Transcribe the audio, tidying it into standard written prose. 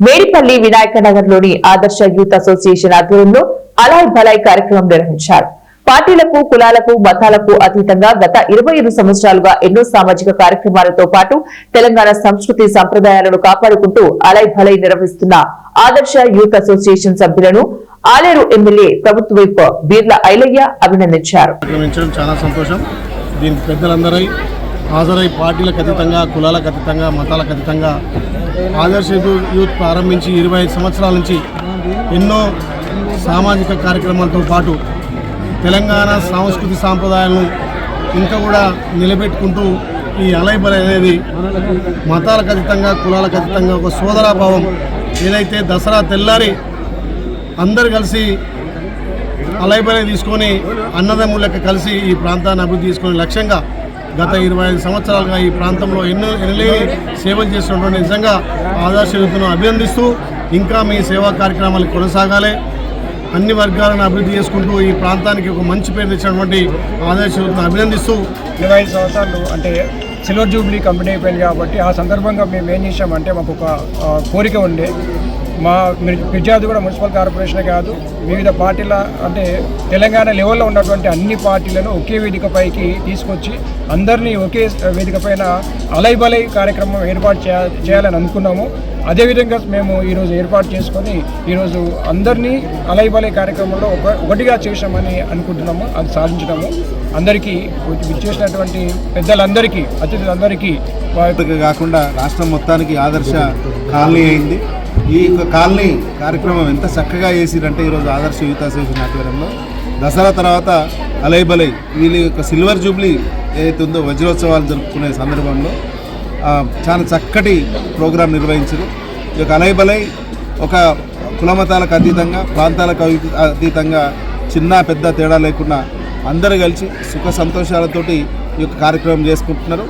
మేడిపల్లి వినాయక నగర్ లోని ఆదర్శ youth association ఆధ్వర్యంలో అలాయ్ బలాయ్ కార్యక్రమం నిర్వహించారు. పార్టీలకు, కులాలకు, మతాలకు అతీతంగా గత 25 సంవత్సరాలుగా ఎన్నో సామాజిక కార్యక్రమాలతో పాటు తెలంగాణ సంస్కృతి సంప్రదాయాలను కాపాడుకుంటూ అలాయ్ బలాయ్ నిర్వహిస్తున్న ఆదర్శ యూత్ అసోసియేషన్ సభ్యులను ఆలేరు ఎమ్మెల్యే ప్రభుత్వ వైపు బీర్ల ఐలయ్య అభినందించారు. చాలా సంతోషం. దీనికి పెద్దలందరై హాజరై పార్టీలకు అతీతంగా, కులాలకు అతీతంగా, మతాలకు అతీతంగా ఆదర్శ యూత్ ప్రారంభించి 25 సంవత్సరాల నుంచి ఎన్నో సామాజిక కార్యక్రమాలతో పాటు తెలంగాణ సంస్కృతి సాంప్రదాయాలను ఇంకా కూడా నిలబెట్టుకుంటూ ఈ అలాయ్ బలాయ్ అనేది మతాలకు అతీతంగా, కులాలకు అతీతంగా ఒక సోదరాభావం ఏదైతే దసరా తెల్లారి అందరు కలిసి అలాయ్ బలాయ్ తీసుకొని అన్నదమ్ములకి కలిసి ఈ ప్రాంతాన్ని అభివృద్ధి చేసుకునే లక్ష్యంగా గత 25 సంవత్సరాలుగా ఈ ప్రాంతంలో ఎన్నలేని సేవలు చేస్తున్నటువంటి నిజంగా ఆదర్శ యూత్ను అభినందిస్తూ ఇంకా మీ సేవా కార్యక్రమాలు కొనసాగాలి. అన్ని వర్గాలను అభివృద్ధి చేసుకుంటూ ఈ ప్రాంతానికి ఒక మంచి పేరు తెచ్చినటువంటి ఆదర్శ యూత్ను అభినందిస్తూ 25 సంవత్సరాలు అంటే సిల్వర్ జూబ్లీ కంపెనీ అయిపోయింది కాబట్టి ఆ సందర్భంగా మేము ఏం చేసామంటే మాకు ఒక కోరిక ఉండే మా ఫిర్యాదు కూడా మున్సిపల్ కార్పొరేషనే కాదు వివిధ పార్టీల అంటే తెలంగాణ లెవెల్లో ఉన్నటువంటి అన్ని పార్టీలను ఒకే వేదికపైకి తీసుకొచ్చి అందరినీ ఒకే వేదిక పైన అలాయ్ బలాయ్ కార్యక్రమం ఏర్పాటు చేయాలని అనుకున్నాము. అదేవిధంగా మేము ఈరోజు ఏర్పాటు చేసుకొని ఈరోజు అందరినీ అలాయ్ బలాయ్ కార్యక్రమంలో ఒకటిగా చేసామని అనుకుంటున్నాము. అది సాధించడము అందరికీ చేసినటువంటి పెద్దలందరికీ, అతిథులందరికీ కాకుండా రాష్ట్రం మొత్తానికి ఆదర్శ కాలనీ అయింది. ఈ కాలనీ కార్యక్రమం ఎంత చక్కగా చేసిరంటే ఈరోజు ఆదర్శ యూత్ అసోసియేషన్ ఆధ్వర్యంలో దసరా తర్వాత అలాయ్ బలాయ్ వీళ్ళ యొక్క సిల్వర్ జూబ్లీ ఏదైతే ఉందో వజ్రోత్సవాలు జరుపుకునే సందర్భంలో చాలా చక్కటి ప్రోగ్రాం నిర్వహించారు. ఈ యొక్క అలాయ్ బలాయ్ ఒక కులమతాలకు అతీతంగా, ప్రాంతాలకు అతీతంగా చిన్న పెద్ద తేడా లేకుండా అందరూ కలిసి సుఖ సంతోషాలతోటి ఈ యొక్క కార్యక్రమం చేసుకుంటున్నారు.